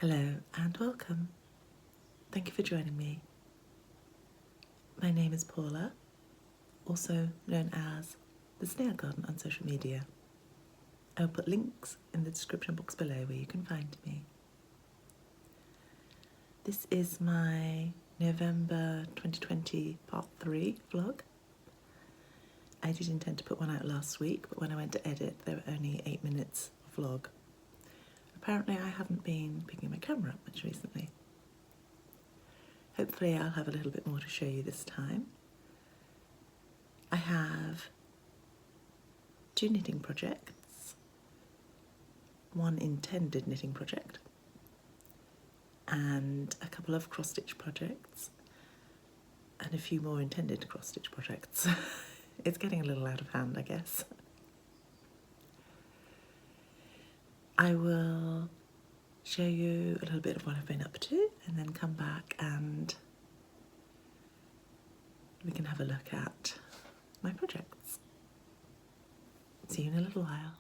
Hello and welcome. Thank you for joining me. My name is Paula, also known as the Snail Garden on social media. I'll put links in the description box below where you can find me. This is my November 2020 part 3 vlog. I did intend to put one out last week, but when I went to edit there were only 8 minutes of vlog. Apparently I haven't been picking my camera up much recently. Hopefully I'll have a little bit more to show you this time. I have 2 knitting projects, one intended knitting project, and a couple of cross-stitch projects, and a few more intended cross-stitch projects. It's getting a little out of hand, I guess. I will show you a little bit of what I've been up to and then come back and we can have a look at my projects. See you in a little while.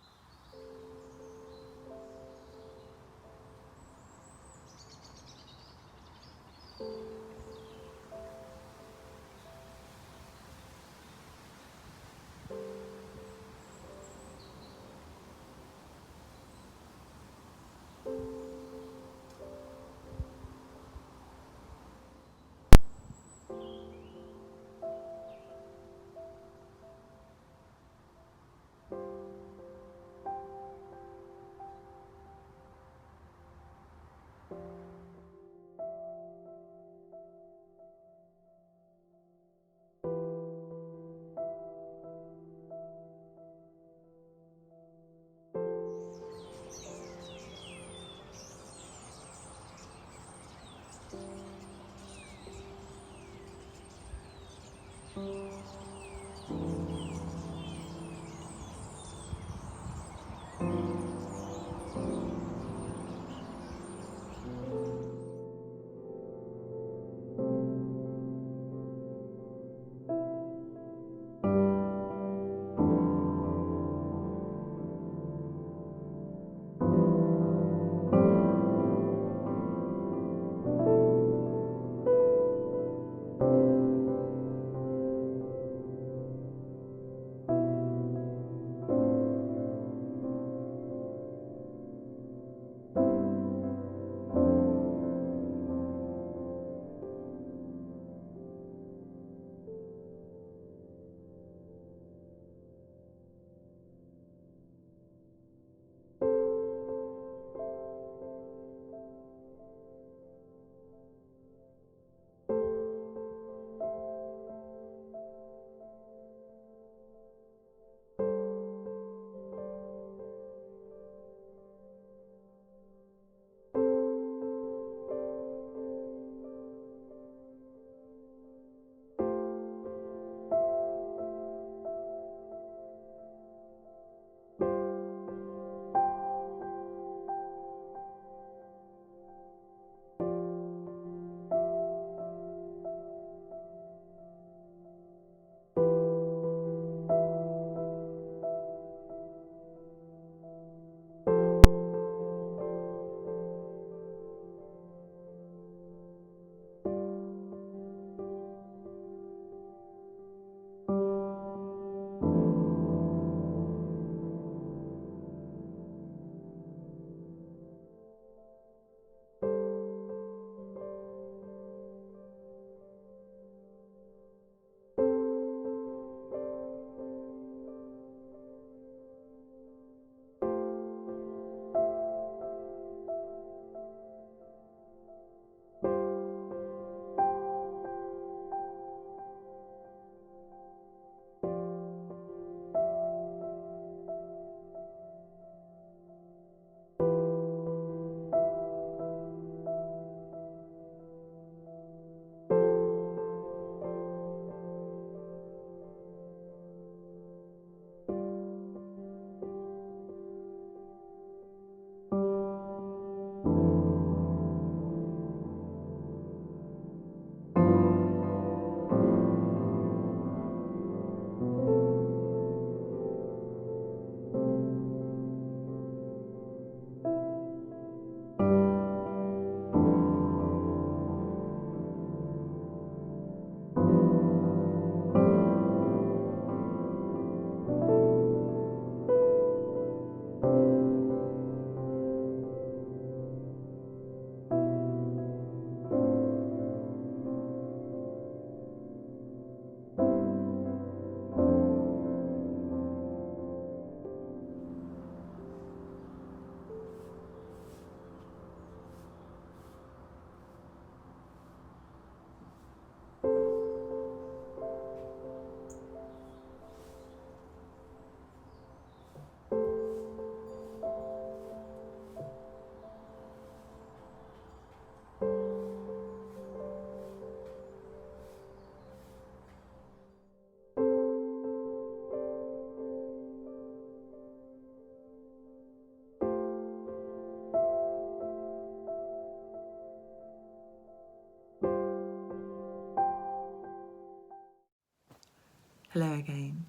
Hello again.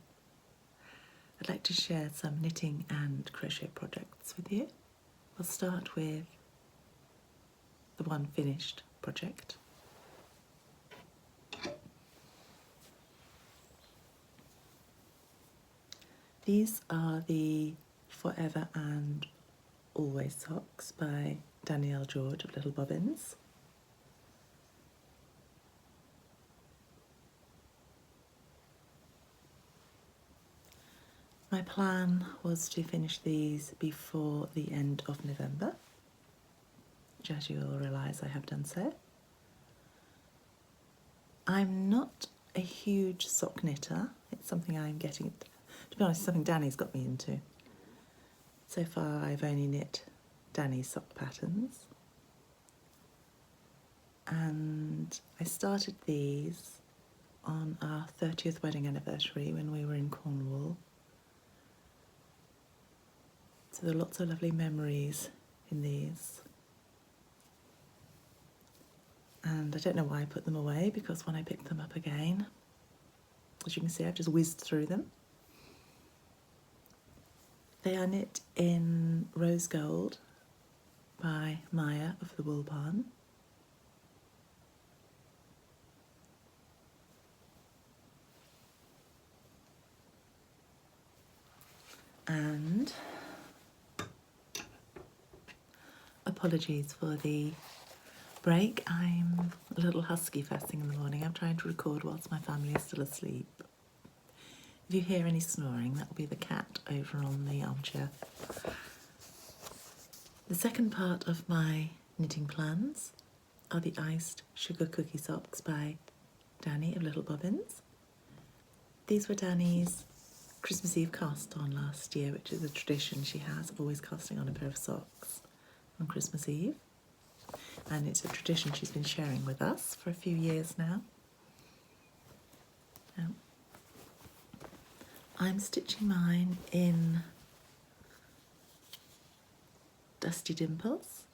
I'd like to share some knitting and crochet projects with you. We'll start with the one finished project. These are the Forever and Always socks by Danielle of Little Bobbins. My plan was to finish these before the end of November, which, as you will realise, I have done so. I'm not a huge sock knitter. It's something I'm getting, to be honest, it's something Danny's got me into. So far I've only knit Danny's sock patterns, and I started these on our 30th wedding anniversary when we were in Cornwall. So there are lots of lovely memories in these. And I don't know why I put them away, because when I picked them up again, as you can see, I've just whizzed through them. They are knit in Rose Gold by Maya of the Wool Barn. And apologies for the break. I'm a little husky first thing in the morning. I'm trying to record whilst my family is still asleep. If you hear any snoring, that will be the cat over on the armchair. The second part of my knitting plans are the iced sugar cookie socks by Danny of Little Bobbins. These were Danny's Christmas Eve cast on last year, which is a tradition she has of always casting on a pair of socks on Christmas Eve. And it's a tradition she's been sharing with us for a few years now. I'm stitching mine in Dusty Dimples.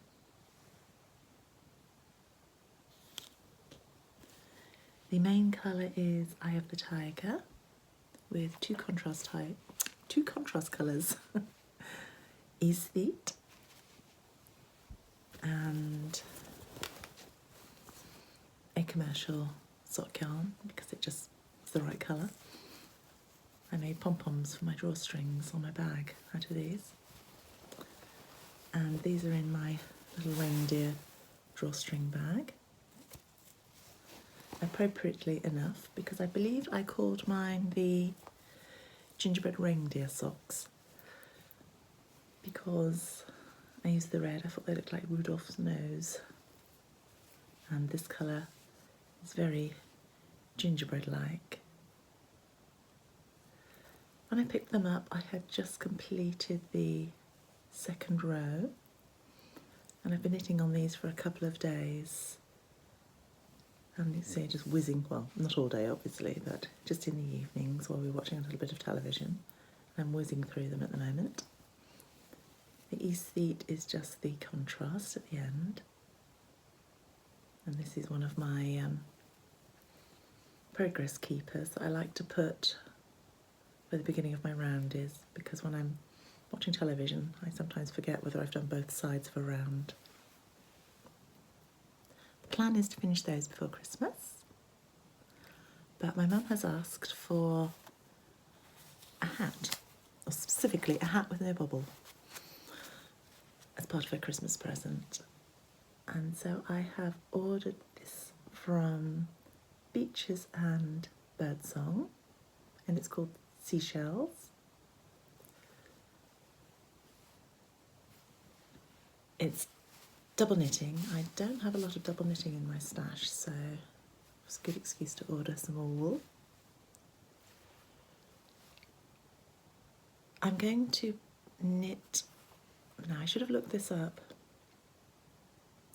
The main colour is Eye of the Tiger, with two contrast colours, Aesthete and a commercial sock yarn, because it just is the right colour. I made pom-poms for my drawstrings on my bag out of these. And these are in my little reindeer drawstring bag. Appropriately enough, because I believe I called mine the gingerbread reindeer socks, because I used the red. I thought they looked like Rudolph's nose. And this colour is very gingerbread-like. When I picked them up, I had just completed the second row, and I've been knitting on these for a couple of days. And you see, just whizzing, well, not all day obviously, but just in the evenings while we're watching a little bit of television. I'm whizzing through them at the moment. The aesthete is just the contrast at the end. And this is one of my progress keepers that I like to put where the beginning of my round is, because when I'm watching television I sometimes forget whether I've done both sides of a round. The plan is to finish those before Christmas, but my mum has asked for a hat, or specifically a hat with no bobble, as part of her Christmas present. And so I have ordered this from Beaches and Birdsong, and it's called Seashells. It's double knitting. I don't have a lot of double knitting in my stash, so it's a good excuse to order some more wool. I'm going to knit, now I should have looked this up.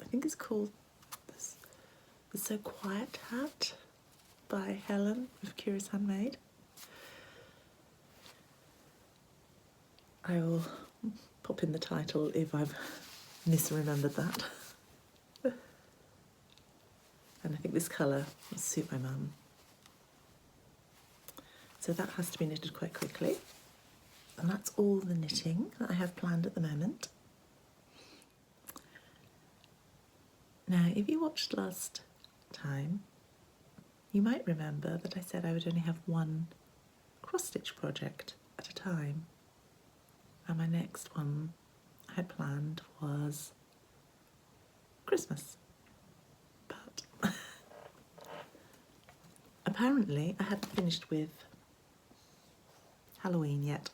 I think it's called the So Quiet Hat by Helen of Curious Handmade. I will pop in the title if I've misremembered that. And I think this colour will suit my mum. So that has to be knitted quite quickly. And that's all the knitting that I have planned at the moment. Now, if you watched last time, you might remember that I said I would only have one cross-stitch project at a time. And my next one I had planned was Christmas. But apparently I hadn't finished with Halloween yet.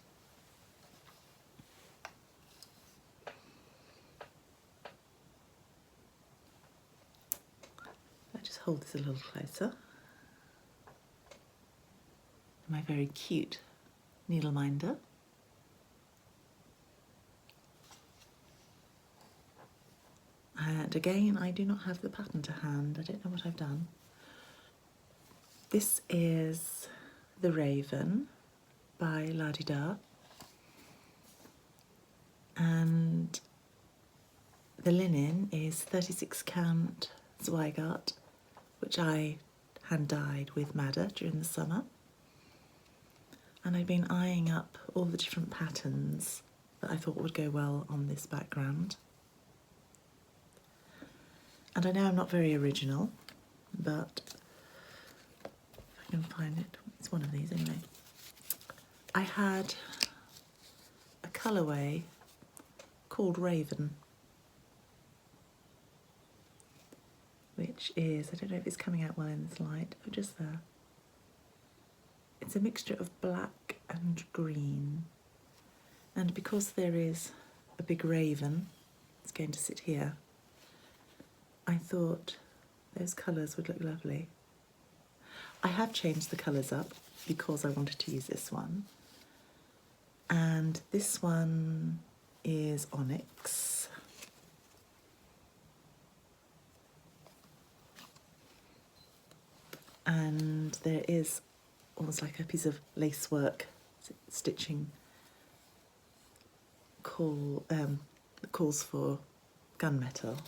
I'll just hold this a little closer. My very cute needle minder. And again, I do not have the pattern to hand. I don't know what I've done. This is The Raven by La-Di-Da. And the linen is 36 count Zweigart, which I hand dyed with madder during the summer. And I've been eyeing up all the different patterns that I thought would go well on this background. And I know I'm not very original, but if I can find it, it's one of these anyway. I had a colourway called Raven, which is, I don't know if it's coming out well in this light, oh, just there. It's a mixture of black and green, and because there is a big raven that's going to sit here, I thought those colours would look lovely. I have changed the colours up because I wanted to use this one, and this one is onyx. And there is almost like a piece of lacework stitching that calls for gunmetal,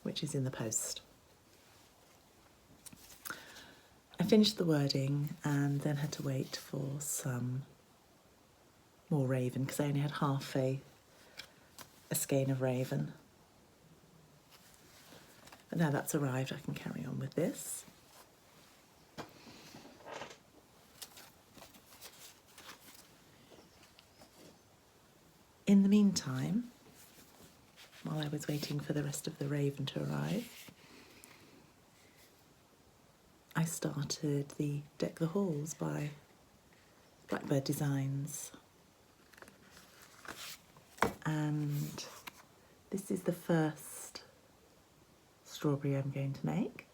which is in the post. I finished the wording and then had to wait for some more raven because I only had half a skein of raven. But now that's arrived, I can carry on with this. In the meantime, while I was waiting for the rest of the raven to arrive, I started the Deck the Halls by Blackberry Designs. And this is the first strawberry I'm going to make.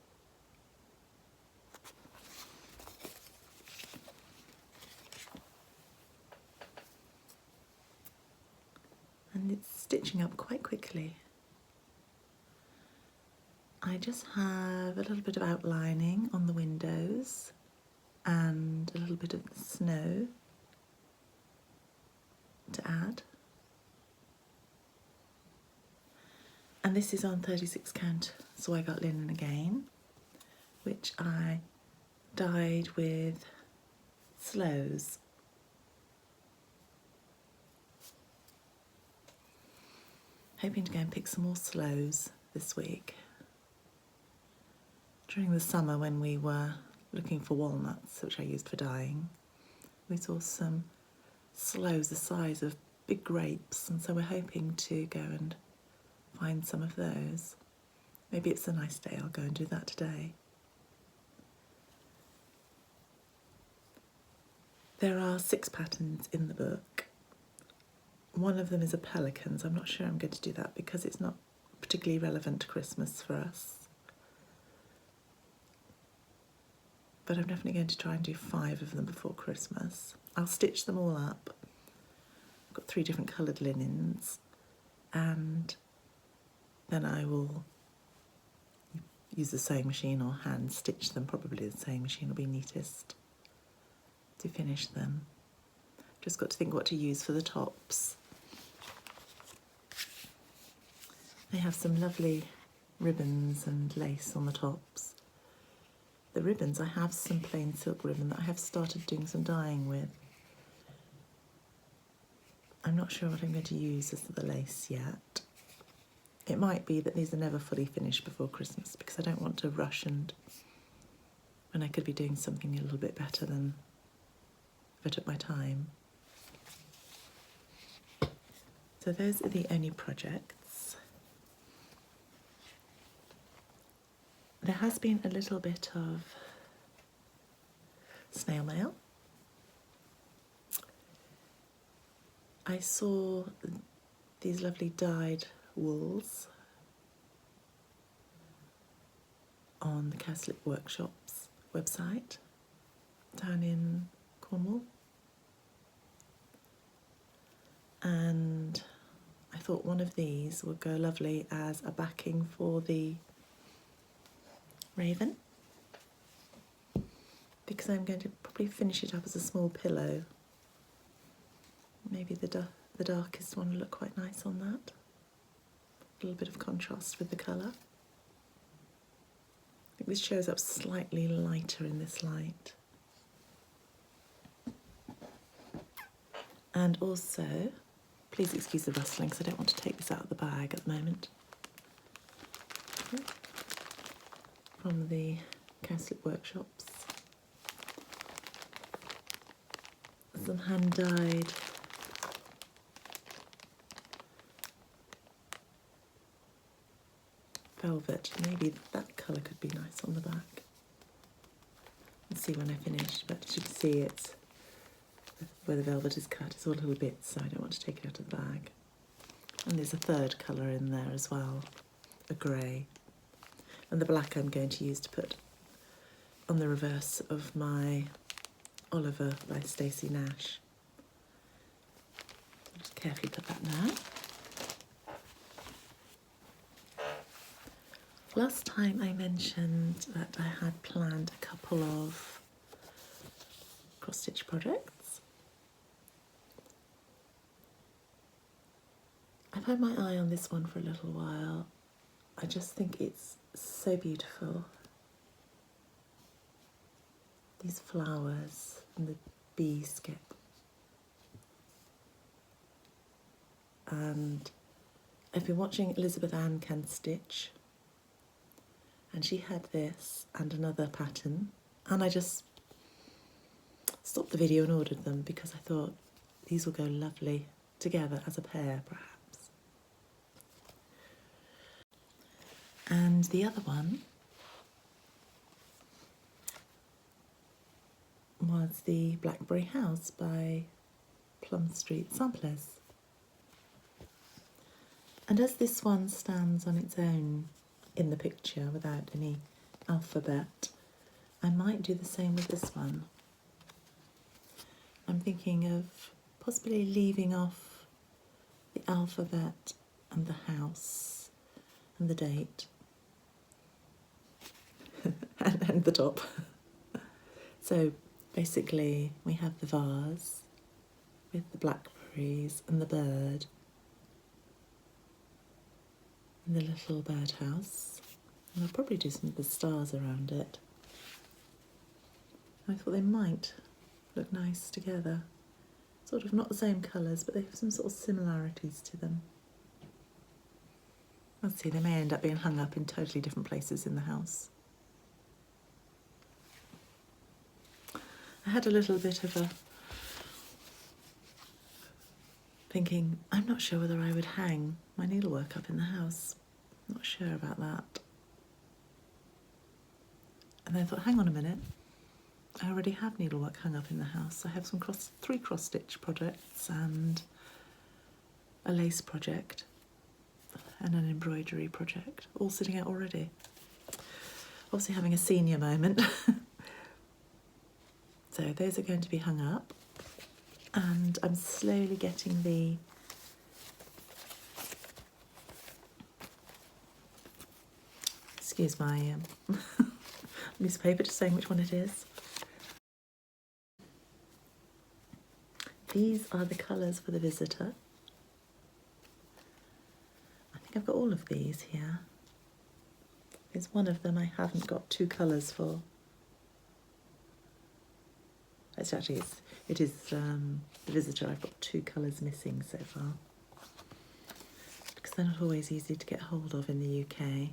And it's stitching up quite quickly. I just have a little bit of outlining on the windows and a little bit of snow to add. And this is on 36 count Zweigart linen again, which I dyed with sloes. Hoping to go and pick some more sloes this week. During the summer when we were looking for walnuts, which I used for dyeing, we saw some sloes the size of big grapes, and so we're hoping to go and find some of those. Maybe it's a nice day, I'll go and do that today. There are 6 patterns in the book. One of them is a pelican, so I'm not sure I'm going to do that because it's not particularly relevant to Christmas for us. But I'm definitely going to try and do 5 of them before Christmas. I'll stitch them all up. I've got 3 different coloured linens, and then I will use the sewing machine or hand stitch them. Probably the sewing machine will be neatest to finish them. Just got to think what to use for the tops. They have some lovely ribbons and lace on the tops. the ribbons, I have some plain silk ribbon that I have started doing some dyeing with. I'm not sure what I'm going to use as the lace yet. It might be that these are never fully finished before Christmas because I don't want to rush and I could be doing something a little bit better than if I took my time. So those are the only projects. There has been a little bit of snail mail. I saw these lovely dyed wools on the Cowslip Workshop's website down in Cornwall, and I thought one of these would go lovely as a backing for the raven, because I'm going to probably finish it up as a small pillow. Maybe the darkest one will look quite nice on that. A little bit of contrast with the colour. I think this shows up slightly lighter in this light. And also, please excuse the rustling because I don't want to take this out of the bag at the moment. From the Cowslip Workshops. Some hand-dyed velvet. Maybe that colour could be nice on the back. Let's see when I finish, but as you can see, it's where the velvet is cut, it's all little bits, so I don't want to take it out of the bag. And there's a third colour in there as well, a grey. And the black I'm going to use to put on the reverse of my Oliver by Stacey Nash. I'll just carefully put that now. Last time I mentioned that I had planned a couple of cross-stitch projects. I've had my eye on this one for a little while. I just think it's so beautiful. These flowers and the bee skip. And I've been watching Elizabeth Ann Can Stitch, and she had this and another pattern, and I just stopped the video and ordered them because I thought these will go lovely together as a pair, perhaps. And the other one was the Blackberry House by Plum Street Samplers. And as this one stands on its own in the picture without any alphabet, I might do the same with this one. I'm thinking of possibly leaving off the alphabet and the house and the date and the top. So basically we have the vase with the blackberries and the bird and the little birdhouse, and I'll probably do some of the stars around it. I thought they might look nice together. Sort of not the same colours, but they have some sort of similarities to them. Let's see, they may end up being hung up in totally different places in the house. I had a little bit of a thinking, I'm not sure whether I would hang my needlework up in the house. Not sure about that. And then I thought, hang on a minute, I already have needlework hung up in the house. I have some three cross-stitch projects and a lace project and an embroidery project, all sitting out already. Obviously having a senior moment. So those are going to be hung up, and I'm slowly getting the excuse my piece of paper just saying which one it is. These are the colours for the visitor. I think I've got all of these here. There's one of them I haven't got two colours for. It is the visitor. I've got 2 colours missing so far because they're not always easy to get hold of in the UK.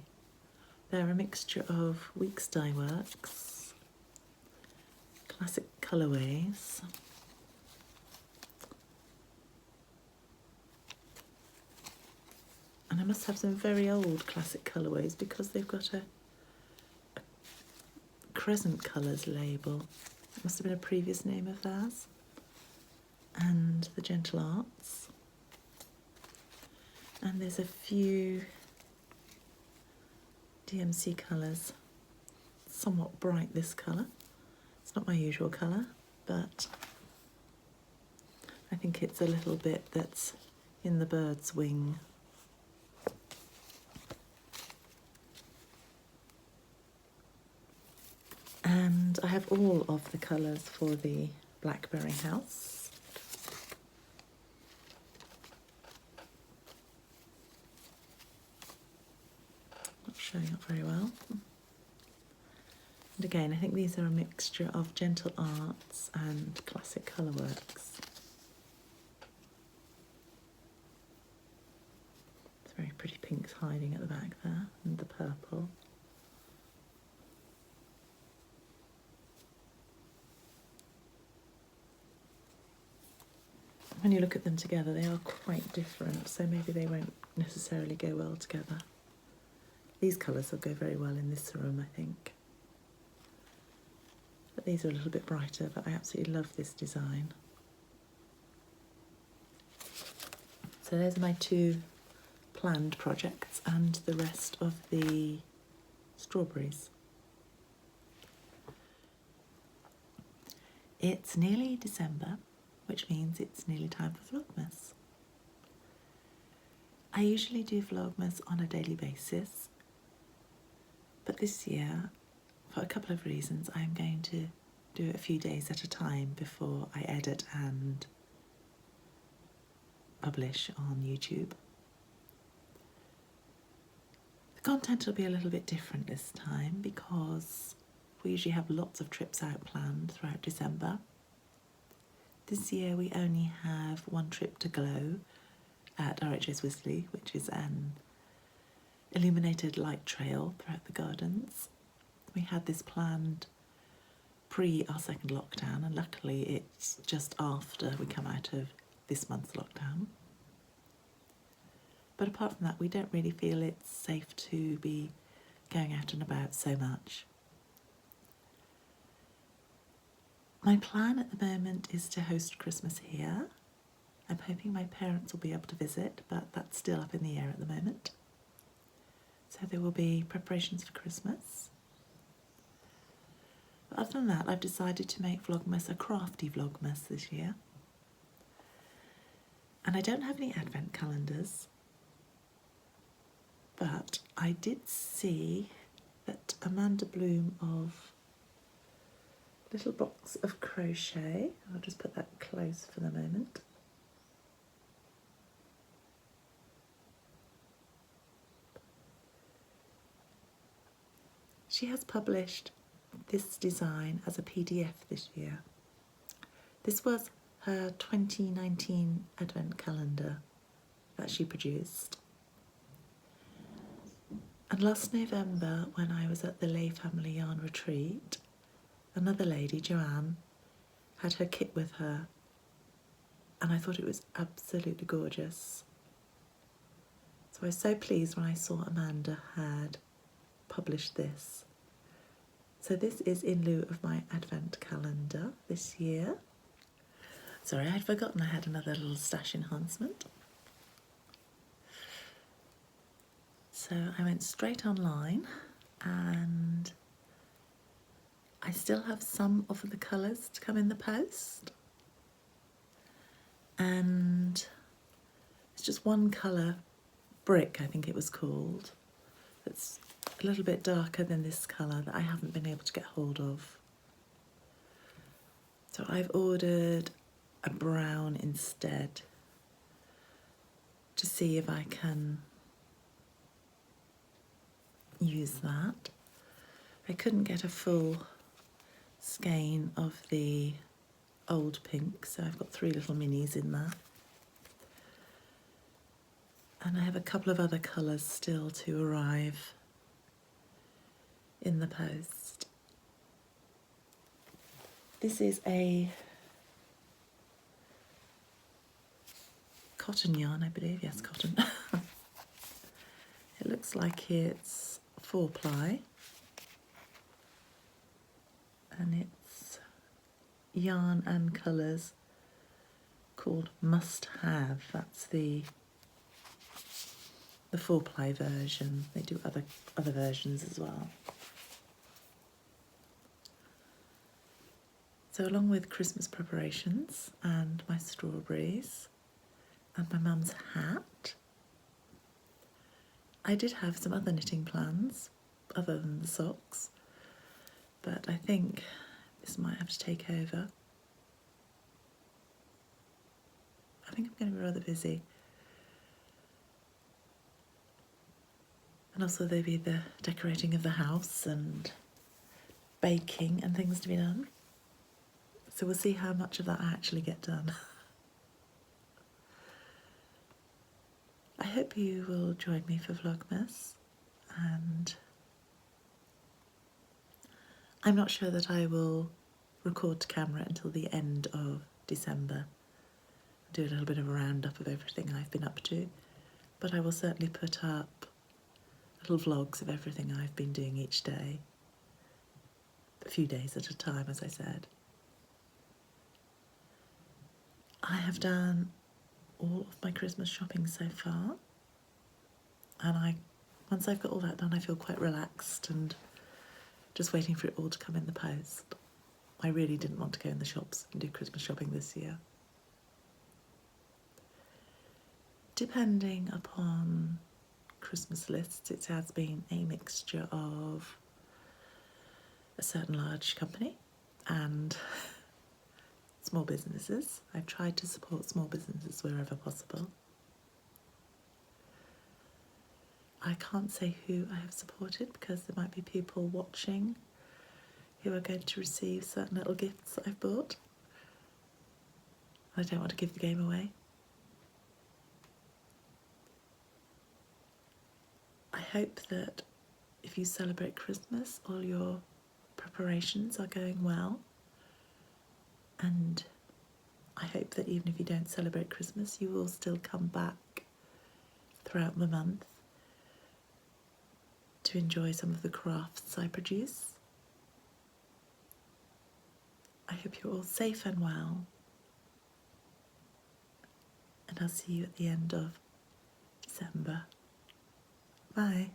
They're a mixture of Weeks Dye Works, classic colourways, and I must have some very old classic colourways because they've got a Crescent Colours label. It must have been a previous name of theirs. And the Gentle Arts. And there's a few DMC colours. Somewhat bright, this colour. It's not my usual colour, but I think it's a little bit that's in the bird's wing. And I have all of the colours for the Blackberry house. Not showing up very well. And again, I think these are a mixture of Gentle Arts and classic Colourworks. It's very pretty pinks hiding at the back there, and the purple. When you look at them together, they are quite different, so maybe they won't necessarily go well together. These colours will go very well in this room, I think. But these are a little bit brighter, but I absolutely love this design. So there's my 2 planned projects and the rest of the strawberries. It's nearly December, which means it's nearly time for Vlogmas. I usually do Vlogmas on a daily basis, but this year, for a couple of reasons, I'm going to do it a few days at a time before I edit and publish on YouTube. The content will be a little bit different this time because we usually have lots of trips out planned throughout December. This year we only have 1 trip to Glow at RHS Wisley, which is an illuminated light trail throughout the gardens. We had this planned pre our second lockdown, and luckily it's just after we come out of this month's lockdown. But apart from that, we don't really feel it's safe to be going out and about so much. My plan at the moment is to host Christmas here. I'm hoping my parents will be able to visit, but that's still up in the air at the moment. So there will be preparations for Christmas. But other than that, I've decided to make Vlogmas a crafty Vlogmas this year. And I don't have any advent calendars, but I did see that Amanda Bloom of Little Box of Crochet, I'll just put that close for the moment. She has published this design as a PDF this year. This was her 2019 advent calendar that she produced. And last November, when I was at the Lay Family Yarn Retreat, another lady, Joanne, had her kit with her, and I thought it was absolutely gorgeous. So I was so pleased when I saw Amanda had published this. So this is in lieu of my advent calendar this year. Sorry, I'd forgotten I had another little stash enhancement. So I went straight online, and I still have some of the colours to come in the post. And it's just one colour, brick I think it was called, that's a little bit darker than this colour that I haven't been able to get hold of. So I've ordered a brown instead to see if I can use that. I couldn't get a full skein of the old pink, so I've got 3 little minis in there. And I have a couple of other colours still to arrive in the post. This is a cotton yarn, I believe. Yes, cotton. It looks like it's 4-ply. And it's yarn and colours called Must Have. That's the 4-ply version. They do other versions as well. So along with Christmas preparations and my strawberries and my mum's hat, I did have some other knitting plans other than the socks, but I think this might have to take over. I think I'm going to be rather busy. And also there'll be the decorating of the house and baking and things to be done. So we'll see how much of that I actually get done. I hope you will join me for Vlogmas, and I'm not sure that I will record to camera until the end of December. Do a little bit of a roundup of everything I've been up to, but I will certainly put up little vlogs of everything I've been doing each day, a few days at a time, as I said. I have done all of my Christmas shopping so far, and once I've got all that done, I feel quite relaxed and just waiting for it all to come in the post. I really didn't want to go in the shops and do Christmas shopping this year. Depending upon Christmas lists, it has been a mixture of a certain large company and small businesses. I've tried to support small businesses wherever possible. I can't say who I have supported because there might be people watching who are going to receive certain little gifts that I've bought. I don't want to give the game away. I hope that if you celebrate Christmas, all your preparations are going well. And I hope that even if you don't celebrate Christmas, you will still come back throughout the month to enjoy some of the crafts I produce. I hope you're all safe and well, and I'll see you at the end of December. Bye.